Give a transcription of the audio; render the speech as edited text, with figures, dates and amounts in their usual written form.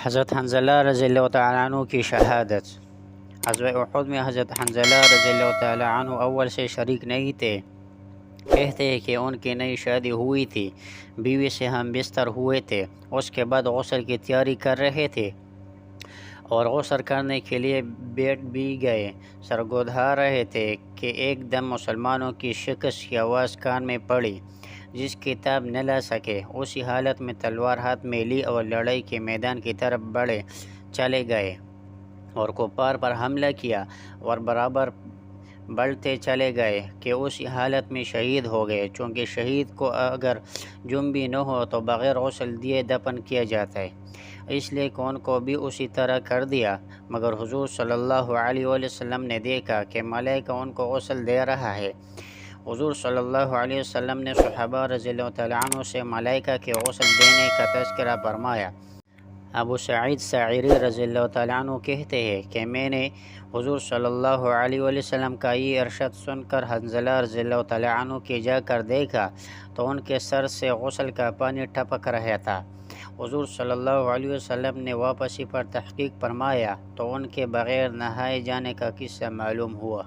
حضرت حنظلہ رضی اللہ تعالیٰ عنہ کی شہادت۔ غزوہ احد میں حضرت حنظلہ رضی اللہ تعالیٰ عنہ اول سے شریک نہیں تھے۔ کہتے ہیں کہ ان کی نئی شادی ہوئی تھی، بیوی سے ہم بستر ہوئے تھے، اس کے بعد غسل کی تیاری کر رہے تھے اور غسل کرنے کے لیے بیٹھ بھی گئے، سرگودھا رہے تھے کہ ایک دم مسلمانوں کی شکست کی آواز کان میں پڑی، جس کی تاب نہ لا سکے۔ اسی حالت میں تلوار ہاتھ میں لی اور لڑائی کے میدان کی طرف بڑھے چلے گئے اور کفار پر حملہ کیا اور برابر بڑھتے چلے گئے کہ اسی حالت میں شہید ہو گئے، چونکہ شہید کو اگر جرم بھی نہ ہو تو بغیر غسل دیے دفن کیا جاتا ہے، اس لیے کہ ان کو بھی اسی طرح کر دیا۔ مگر حضور صلی اللہ علیہ وسلم نے دیکھا کہ ملائکہ ان کو غسل دے رہا ہے۔ حضور صلی اللہ علیہ وسلم نے صحابہ رضی اللہ تعالیٰ عنہ سے ملائکہ کے غسل دینے کا تذکرہ فرمایا۔ ابو سعید ساعری رضی اللہ تعالیٰ عنہ کہتے ہیں کہ میں نے حضور صلی اللہ علیہ وسلم کا یہ ارشاد سن کر حنظلہ رضی اللہ تعالیٰ عنہ کی جا کر دیکھا تو ان کے سر سے غسل کا پانی ٹپک رہا تھا۔ حضور صلی اللہ علیہ وسلم نے واپسی پر تحقیق فرمایا تو ان کے بغیر نہائے جانے کا قصہ معلوم ہوا۔